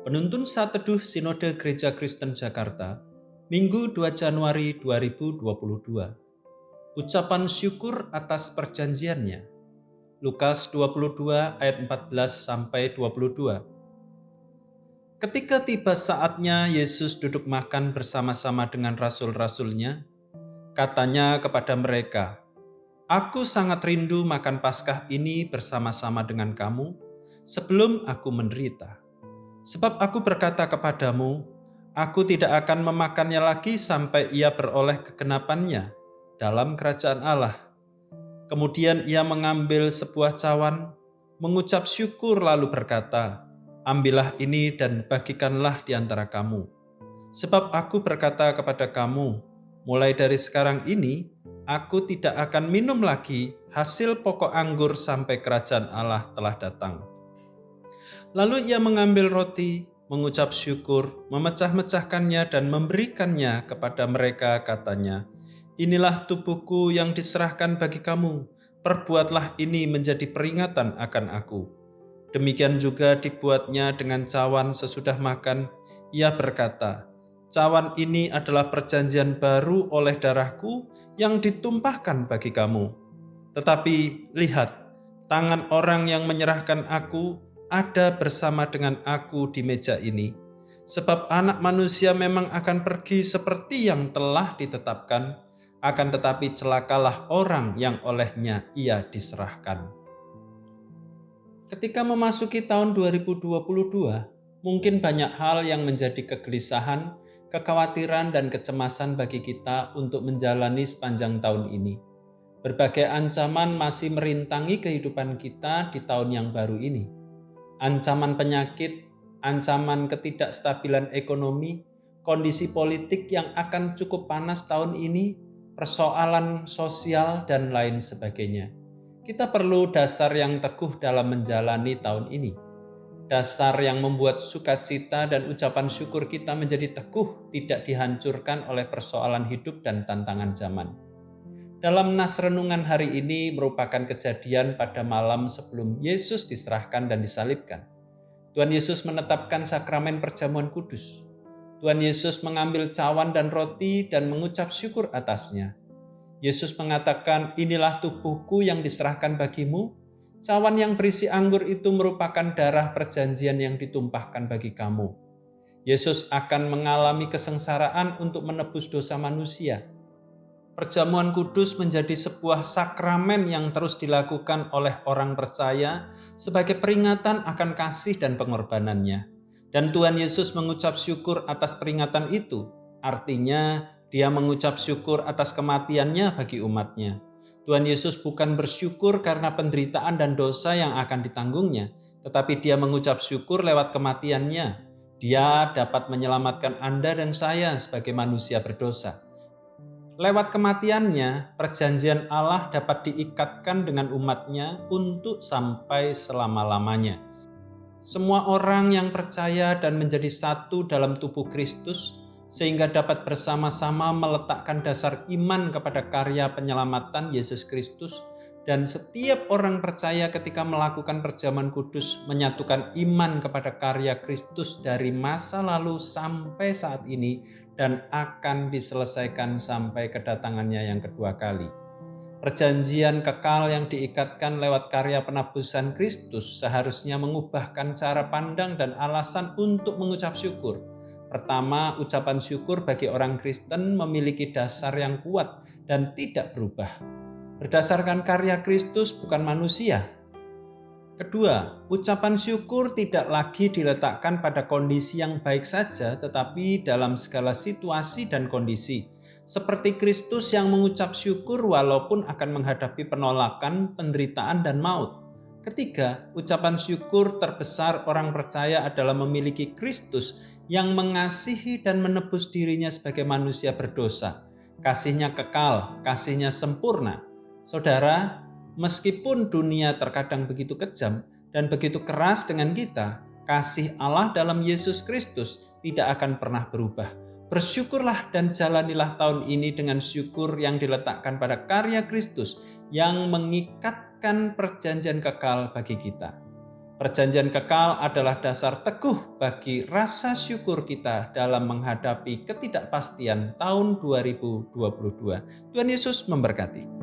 Penuntun Saat Teduh Sinode Gereja Kristen Jakarta, Minggu 2 Januari 2022. Ucapan syukur atas perjanjiannya. Lukas 22 ayat 14-22. Ketika tiba saatnya Yesus duduk makan bersama-sama dengan rasul-rasulnya, katanya kepada mereka, "Aku sangat rindu makan Paskah ini bersama-sama dengan kamu sebelum aku menderita. Sebab aku berkata kepadamu, aku tidak akan memakannya lagi sampai ia beroleh kegenapannya dalam kerajaan Allah." Kemudian ia mengambil sebuah cawan, mengucap syukur lalu berkata, "Ambillah ini dan bagikanlah di antara kamu. Sebab aku berkata kepada kamu, mulai dari sekarang ini, aku tidak akan minum lagi hasil pokok anggur sampai kerajaan Allah telah datang." Lalu ia mengambil roti, mengucap syukur, memecah-mecahkannya dan memberikannya kepada mereka, katanya, "Inilah tubuhku yang diserahkan bagi kamu, perbuatlah ini menjadi peringatan akan aku." Demikian juga dibuatnya dengan cawan sesudah makan. Ia berkata, "Cawan ini adalah perjanjian baru oleh darahku yang ditumpahkan bagi kamu. Tetapi lihat, tangan orang yang menyerahkan aku ada bersama dengan aku di meja ini. Sebab Anak Manusia memang akan pergi seperti yang telah ditetapkan, akan tetapi celakalah orang yang olehnya ia diserahkan." Ketika memasuki tahun 2022, mungkin banyak hal yang menjadi kegelisahan, kekhawatiran, dan kecemasan bagi kita untuk menjalani sepanjang tahun ini. Berbagai ancaman masih merintangi kehidupan kita di tahun yang baru ini. Ancaman penyakit, ancaman ketidakstabilan ekonomi, kondisi politik yang akan cukup panas tahun ini, persoalan sosial, dan lain sebagainya. Kita perlu dasar yang teguh dalam menjalani tahun ini. Dasar yang membuat sukacita dan ucapan syukur kita menjadi teguh, tidak dihancurkan oleh persoalan hidup dan tantangan zaman. Dalam nas renungan hari ini merupakan kejadian pada malam sebelum Yesus diserahkan dan disalibkan. Tuhan Yesus menetapkan sakramen perjamuan kudus. Tuhan Yesus mengambil cawan dan roti dan mengucap syukur atasnya. Yesus mengatakan, "Inilah tubuhku yang diserahkan bagimu." Cawan yang berisi anggur itu merupakan darah perjanjian yang ditumpahkan bagi kamu. Yesus akan mengalami kesengsaraan untuk menebus dosa manusia. Perjamuan kudus menjadi sebuah sakramen yang terus dilakukan oleh orang percaya sebagai peringatan akan kasih dan pengorbanannya. Dan Tuhan Yesus mengucap syukur atas peringatan itu. Artinya, dia mengucap syukur atas kematiannya bagi umatnya. Tuhan Yesus bukan bersyukur karena penderitaan dan dosa yang akan ditanggungnya, tetapi dia mengucap syukur lewat kematiannya. Dia dapat menyelamatkan Anda dan saya sebagai manusia berdosa. Lewat kematiannya, perjanjian Allah dapat diikatkan dengan umatnya untuk sampai selama-lamanya. Semua orang yang percaya dan menjadi satu dalam tubuh Kristus, sehingga dapat bersama-sama meletakkan dasar iman kepada karya penyelamatan Yesus Kristus, dan setiap orang percaya ketika melakukan perjamuan kudus menyatukan iman kepada karya Kristus dari masa lalu sampai saat ini dan akan diselesaikan sampai kedatangannya yang kedua kali. Perjanjian kekal yang diikatkan lewat karya penebusan Kristus seharusnya mengubahkan cara pandang dan alasan untuk mengucap syukur. Pertama, ucapan syukur bagi orang Kristen memiliki dasar yang kuat dan tidak berubah. Berdasarkan karya Kristus, bukan manusia. Kedua, ucapan syukur tidak lagi diletakkan pada kondisi yang baik saja, tetapi dalam segala situasi dan kondisi. Seperti Kristus yang mengucap syukur walaupun akan menghadapi penolakan, penderitaan, dan maut. Ketiga, ucapan syukur terbesar orang percaya adalah memiliki Kristus yang mengasihi dan menebus dirinya sebagai manusia berdosa. Kasihnya kekal, kasihnya sempurna. Saudara, meskipun dunia terkadang begitu kejam dan begitu keras dengan kita, kasih Allah dalam Yesus Kristus tidak akan pernah berubah. Bersyukurlah dan jalanilah tahun ini dengan syukur yang diletakkan pada karya Kristus yang mengikatkan perjanjian kekal bagi kita. Perjanjian kekal adalah dasar teguh bagi rasa syukur kita dalam menghadapi ketidakpastian tahun 2022. Tuhan Yesus memberkati.